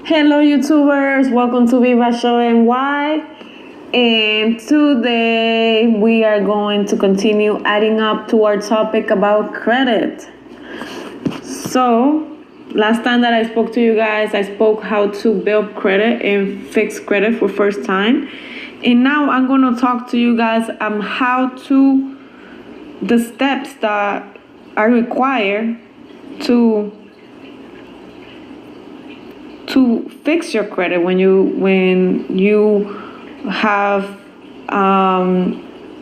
Hello YouTubers, welcome to Viva Show NY, and today we are going to continue adding up to our topic about credit. So last time that I spoke to you guys, I spoke how to build credit and fix credit for first time, and now I'm going to talk to you guys how to the steps that are required to fix your credit when you have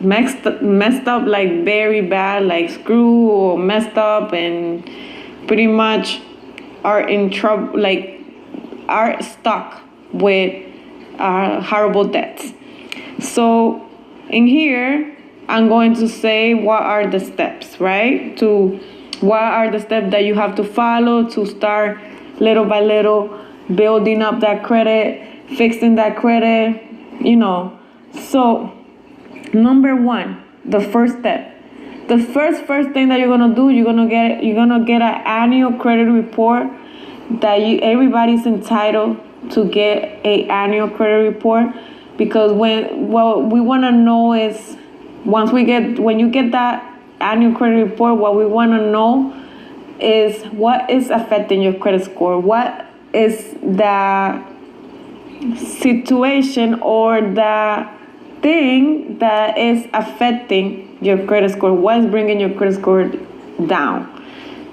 messed up like very bad, like screw or messed up, and pretty much are in trouble, like are stuck with horrible debts. So in here I'm going to say what are the steps, right? What are the steps that you have to follow to start little by little building up that credit, fixing that credit, So number one, the first step. The first thing that you're gonna do, you're gonna get an annual credit report that everybody's entitled to get a annual credit report, because what we wanna know is when you get that annual credit report, what we wanna know is what is affecting your credit score. What is the situation or the thing that is affecting your credit score? What is bringing your credit score down?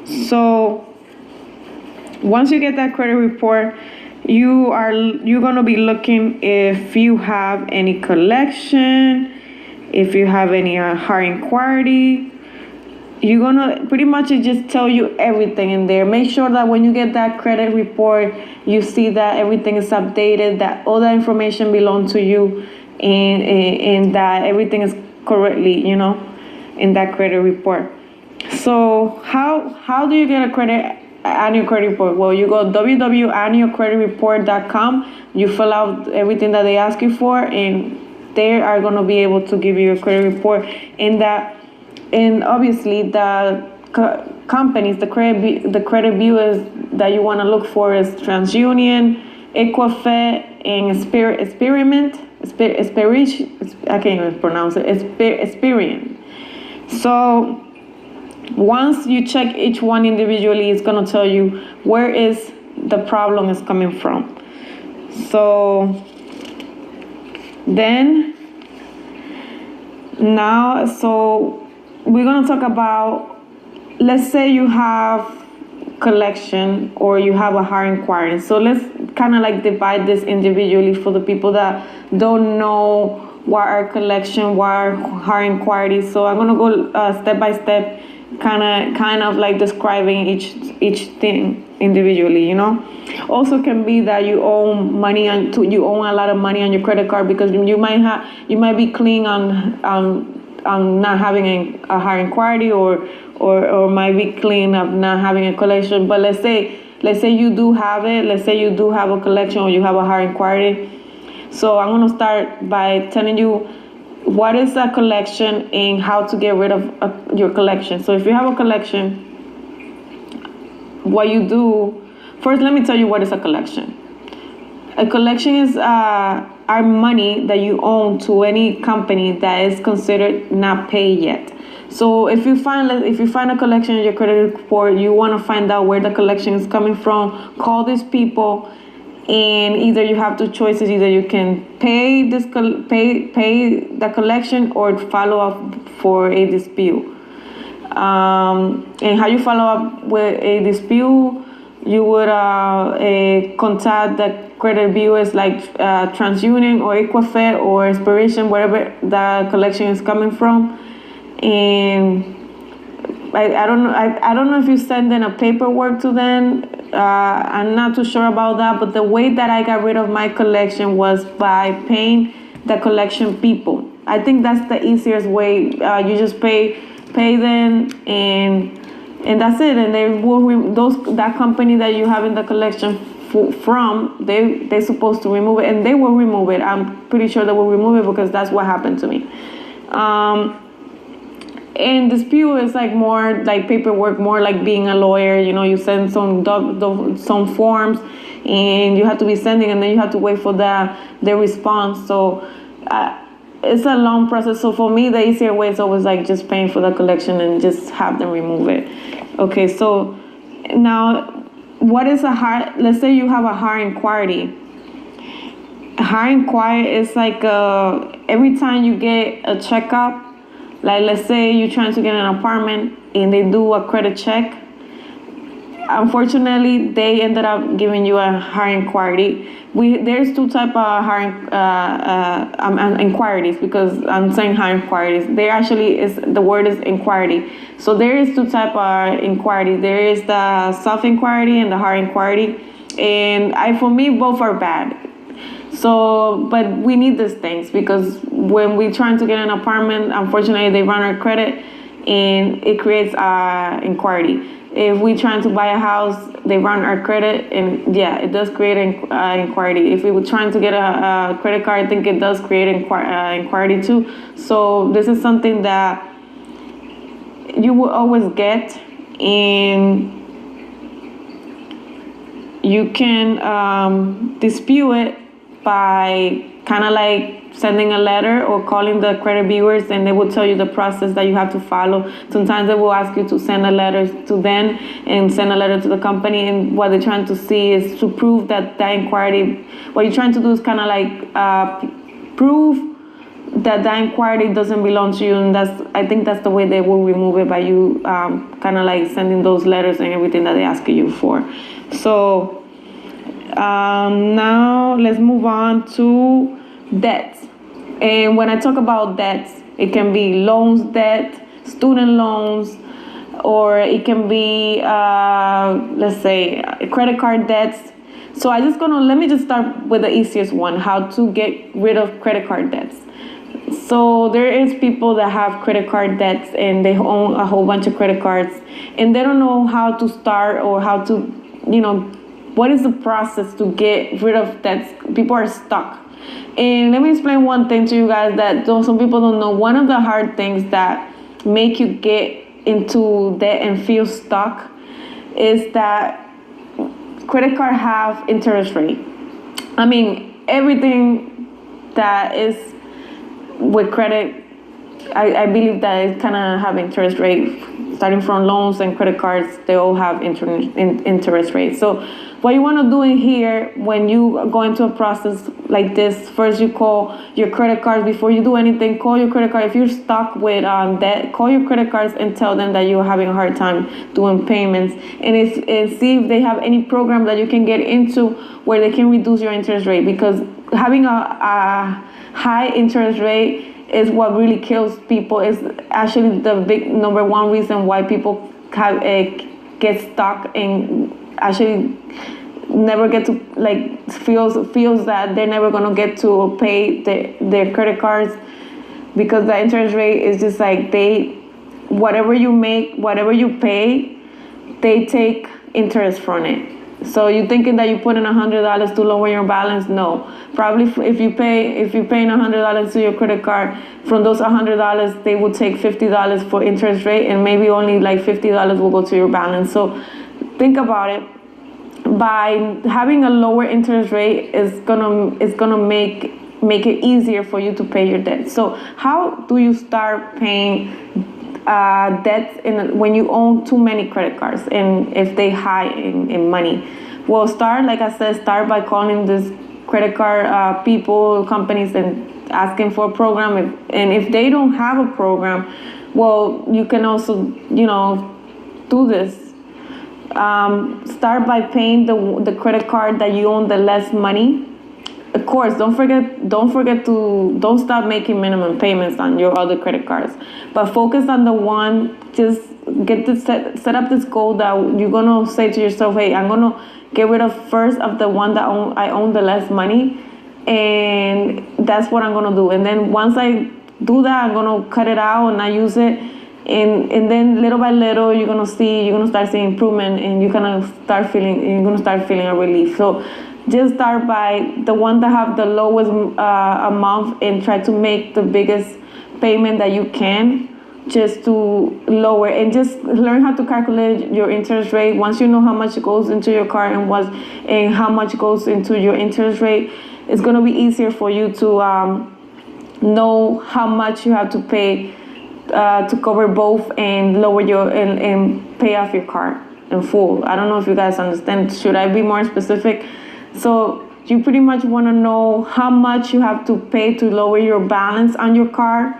So once you get that credit report, you're gonna be looking if you have any collection, if you have any hard inquiry. You're gonna pretty much just tell you everything in there. Make sure that when you get that credit report, you see that everything is updated, that all that information belongs to you, and that everything is correctly, in that credit report. So how do you get a annual credit report? Well, you go www.annualcreditreport.com. You fill out everything that they ask you for, and they are gonna be able to give you a credit report. And obviously the companies, the credit bureaus that you want to look for is TransUnion, Equifax, and I can't even pronounce it. Experian. So once you check each one individually, it's going to tell you where is the problem is coming from. So then we're going to talk about, let's say you have collection or you have a hard inquiry. So let's kind of like divide this individually for the people that don't know what are collection, what are hard inquiries. So I'm going to go step by step, kind of like describing each thing individually, Also can be that you owe a lot of money on your credit card, because you might be clean on not having a hard inquiry, or might be clean of not having a collection. But let's say you do have it. Let's say you do have a collection or you have a hard inquiry. So I'm going to start by telling you what is a collection and how to get rid of your collection. So if you have a collection, what you do first, let me tell you what is a collection. A collection is our money that you own to any company that is considered not paid yet. So if you find a collection in your credit report, you want to find out where the collection is coming from. Call these people, and either you have two choices: either you can pay the collection or follow up for a dispute. And how you follow up with a dispute? You would contact the credit bureaus like TransUnion or Equifax or Inspiration, wherever the collection is coming from. And I don't know if you send in a paperwork to them. I'm not too sure about that. But the way that I got rid of my collection was by paying the collection people. I think that's the easiest way. You just pay them, and that's it. And they will that company that you have in the collection from, they're supposed to remove it, and they will remove it. I'm pretty sure they will remove it, because that's what happened to me. And dispute is like more like paperwork, more like being a lawyer. You send some forms, and you have to be sending, and then you have to wait for the response. So it's a long process. So for me, the easier way is always like just paying for the collection and just have them remove it. Okay, so now what is a high, let's say you have a high inquiry. High inquiry is like every time you get a checkup, like let's say you're trying to get an apartment and they do a credit check. Unfortunately, they ended up giving you a high inquiry. There's two type of high inquiries, because I'm saying high inquiries. There actually is, the word is inquiry. So there is two type of inquiry. There is the soft inquiry and the hard inquiry, and for me both are bad. So, but we need these things, because when we're trying to get an apartment, unfortunately they run our credit and it creates inquiry. If we're trying to buy a house, they run our credit, and yeah, it does create inquiry. If we were trying to get a credit card, I think it does create inquiry too. So this is something that you will always get, and you can dispute it by kind of like sending a letter or calling the credit bureaus, and they will tell you the process that you have to follow. Sometimes they will ask you to send a letter to them and send a letter to the company, and what they're trying to see is to prove that inquiry, what you're trying to do is kind of like prove that inquiry doesn't belong to you, and I think that's the way they will remove it, by you kind of like sending those letters and everything that they ask you for. So now let's move on to debts. And when I talk about debts, it can be loans debt, student loans, or it can be let's say credit card debts. So let me just start with the easiest one, how to get rid of credit card debts. So there is people that have credit card debts and they own a whole bunch of credit cards, and they don't know how to start or how to, what is the process to get rid of debts. People are stuck. And let me explain one thing to you guys that some people don't know. One of the hard things that make you get into debt and feel stuck is that credit card have interest rate. I mean, everything that is with credit, I believe that it kind of have interest rate. Starting from loans and credit cards, they all have interest rates. So what you want to do in here, when you go into a process like this, first you call your credit cards. Before you do anything, call your credit card. If you're stuck with debt, call your credit cards and tell them that you're having a hard time doing payments, and see if they have any program that you can get into where they can reduce your interest rate, because having a high interest rate is what really kills people. Is actually the big number one reason why people get stuck and actually never get to feels that they're never gonna get to pay their credit cards, because the interest rate is just like whatever you make, whatever you pay, they take interest from it. So you're thinking that you put in $100 to lower your balance? No. Probably if you're paying $100 to your credit card, from those $100 they will take $50 for interest rate, and maybe only like $50 will go to your balance. So think about it. By having a lower interest rate is gonna make it easier for you to pay your debt. So how do you start paying debts when you own too many credit cards and if they high in money? Well, start by calling this credit card companies, and asking for a program. And if they don't have a program, well, you can also do this. Start by paying the credit card that you own the less money. Of course, don't stop making minimum payments on your other credit cards, but focus on the one. Just set up this goal that you're gonna say to yourself, hey, I'm gonna get rid of first of the one that I own the less money, and that's what I'm gonna do. And then once I do that, I'm gonna cut it out and not use it. And then little by little, you're gonna start seeing improvement, and you're gonna start feeling a relief. So just start by the one that have the lowest amount, and try to make the biggest payment that you can just to lower and just learn how to calculate your interest rate. Once you know how much goes into your car and how much goes into your interest rate, it's going to be easier for you to know how much you have to pay to cover both and lower your and pay off your car in full. I don't know if you guys understand. Should I be more specific? So you pretty much want to know how much you have to pay to lower your balance on your car,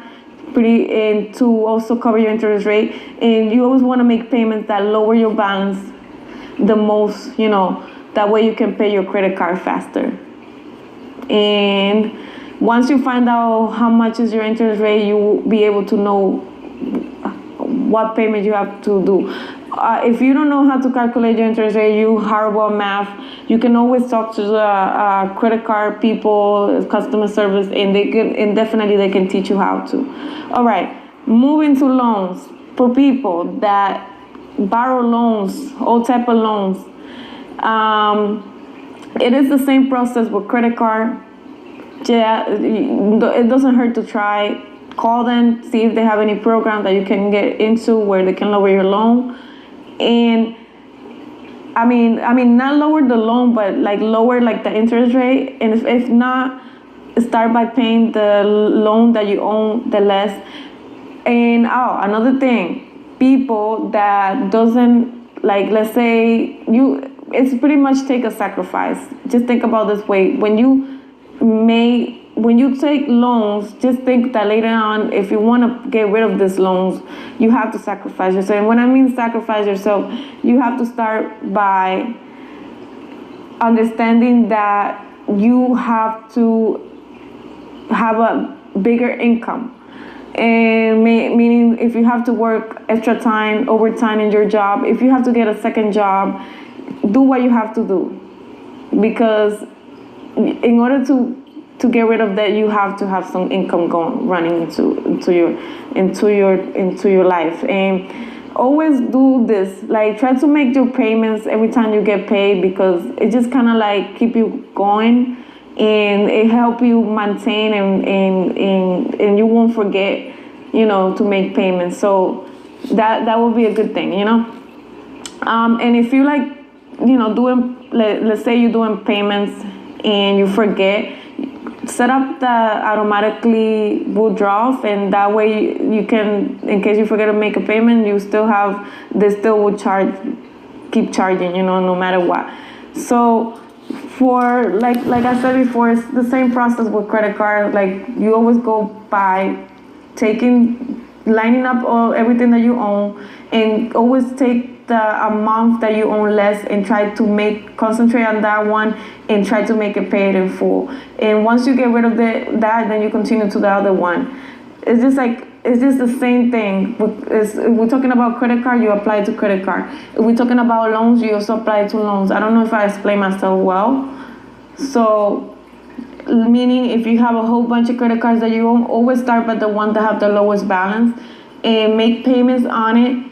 and to also cover your interest rate. And you always want to make payments that lower your balance the most, that way you can pay your credit card faster. And once you find out how much is your interest rate, you will be able to know what payment you have to do. If you don't know how to calculate your interest rate, you horrible at math, you can always talk to the credit card people, customer service, and definitely they can teach you how to. All right, moving to loans. For people that borrow loans, all type of loans, it is the same process with credit card. Yeah, it doesn't hurt to try. Call them, see if they have any program that you can get into where they can lower your loan. And I mean, not lower the loan, but like lower like the interest rate. And if not, start by paying the loan that you own the less. And another thing, people that doesn't like, let's say it's pretty much take a sacrifice. Just think about this way: when you take loans, just think that later on, if you want to get rid of these loans, you have to sacrifice yourself. And when I mean sacrifice yourself, you have to start by understanding that you have to have a bigger income. And meaning if you have to work extra time, overtime in your job, if you have to get a second job, do what you have to do. Because in order to get rid of that, you have to have some income running into your life. And always do this, like try to make your payments every time you get paid, because it just kind of like keep you going, and it help you maintain and you won't forget, to make payments. So that will be a good thing, and if you like, doing, let's say you're doing payments and you forget, set up the automatically withdrawals, and that way you can, in case you forget to make a payment, they still will keep charging, no matter what. So for like I said before, it's the same process with credit card. Like you always go by lining up everything that you own, and always take the amount that you own less and try to concentrate on that one and try to make it paid in full. And once you get rid of that, then you continue to the other one. It's just the same thing. If we're talking about credit card, you apply it to credit card. If we're talking about loans, you also apply it to loans. I don't know if I explained myself well. So, meaning if you have a whole bunch of credit cards that you own, always start by the one that have the lowest balance and make payments on it,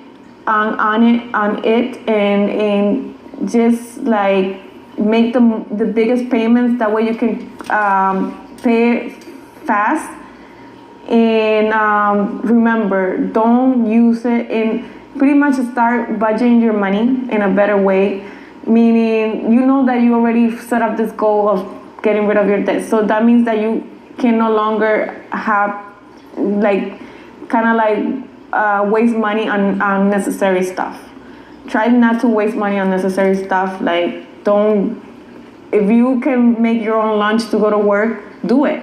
and just like make the biggest payments. That way you can pay it fast. And remember, don't use it, and pretty much start budgeting your money in a better way. Meaning, that you already set up this goal of getting rid of your debt. So that means that you can no longer have waste money on unnecessary stuff. Try not to waste money on unnecessary stuff. If you can make your own lunch to go to work, do it.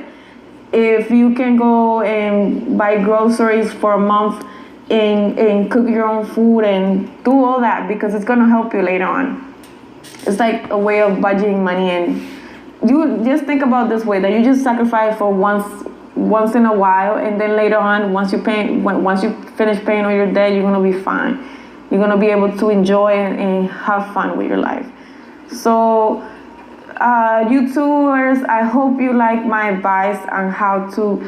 If you can go and buy groceries for a month and cook your own food and do all that, because it's going to help you later on. It's like a way of budgeting money, and you just think about this way, that you just sacrifice for once in a while, and then later on, once you finish paying all your debt, you're going to be fine. You're going to be able to enjoy and have fun with your life. So YouTubers, I hope you like my advice on how to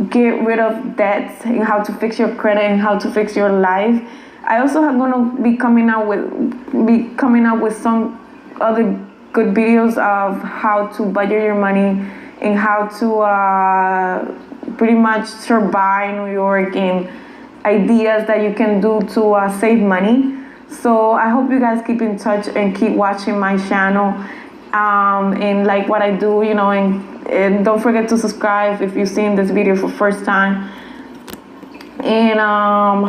get rid of debts and how to fix your credit and how to fix your life. I also am going to be coming out with some other good videos of how to budget your money and how to pretty much survive in New York, and ideas that you can do to save money. So I hope you guys keep in touch and keep watching my channel, and like what I do, and don't forget to subscribe if you've seen this video for first time. And I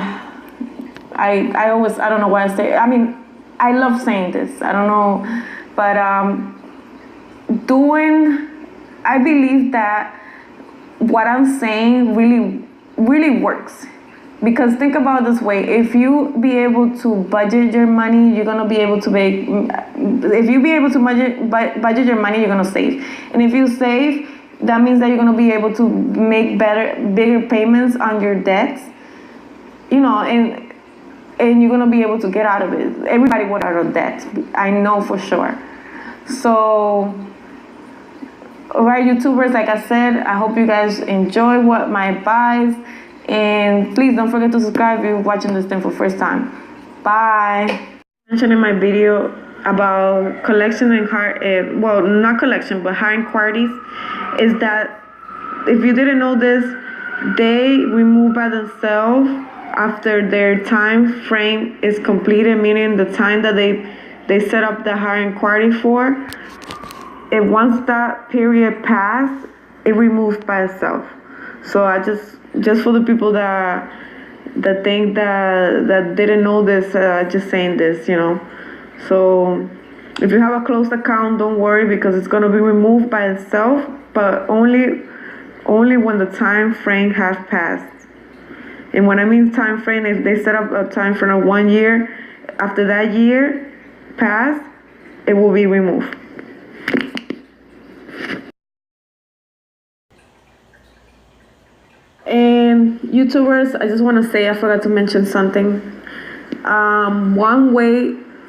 don't know why I say, I mean, I love saying this, I don't know, but I believe that what I'm saying really works. Because think about it this way, if you be able to budget your money, you're gonna be able to make, if you be able to budget your money, you're gonna save. And if you save, that means that you're gonna be able to make bigger payments on your debts, and you're gonna be able to get out of it. Everybody went out of debt, I know for sure. So, all right, YouTubers, like I said, I hope you guys enjoy my advice. And please don't forget to subscribe if you're watching this thing for the first time. Bye. I mentioned in my video about collection and well, not collection, but high inquiries, is that if you didn't know this, they remove by themselves after their time frame is completed, meaning the time that they set up the high inquiry for. And once that period passed, it removes by itself. So I just for the people that think that didn't know this, just saying this, So if you have a closed account, don't worry, because it's gonna be removed by itself, but only when the time frame has passed. And when I mean time frame, if they set up a time frame of 1 year, after that year passed, it will be removed. And YouTubers, I just want to say, I forgot to mention something.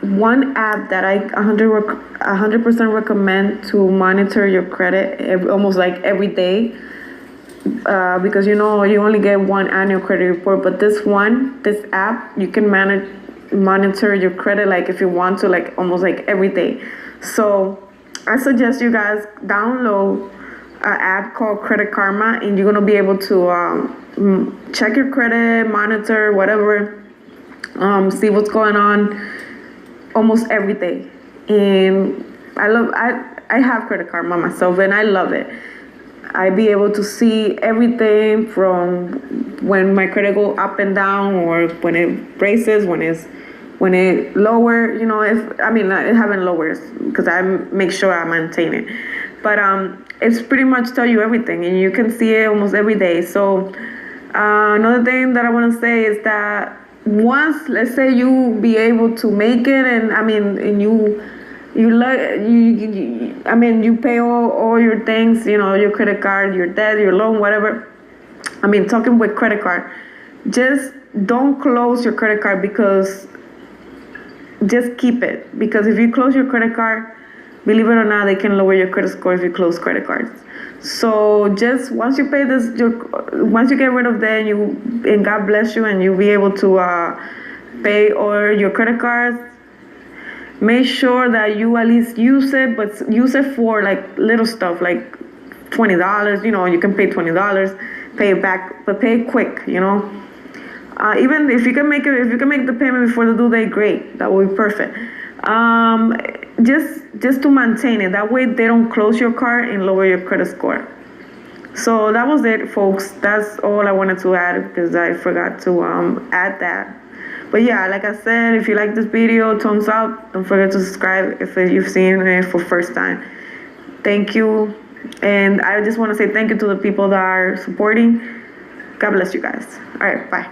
One app that I 100% recommend to monitor your credit almost like every day, because you only get one annual credit report, but this app, you can monitor your credit like if you want to, like almost like every day. So I suggest you guys download an app called Credit Karma, and you're gonna be able to check your credit, monitor whatever, see what's going on almost every day. And I have Credit Karma myself, and I love it. I be able to see everything from when my credit go up and down, or when it raises, when it lower. It haven't lowers because I make sure I maintain it. But it's pretty much tell you everything, and you can see it almost every day. So another thing that I want to say is that once, let's say, you be able to make it, and you pay all your things, your credit card, your debt, your loan, whatever. Talking with credit card, just don't close your credit card, because just keep it. Because if you close your credit card, believe it or not, they can lower your credit score if you close credit cards. So just once you pay once you get rid of that, and God bless you, and you'll be able to pay all your credit cards, make sure that you at least use it, but use it for like little stuff, like $20. You can pay $20, pay it back, but pay it quick. Even if you can make the payment before the due date, great. That would be perfect. Just to maintain it. That way they don't close your card and lower your credit score. So that was it, folks. That's all I wanted to add, because I forgot to add that. But yeah, like I said, if you like this video, thumbs up. Don't forget to subscribe if you've seen it for first time. Thank you. And I just want to say thank you to the people that are supporting. God bless you guys. All right, bye.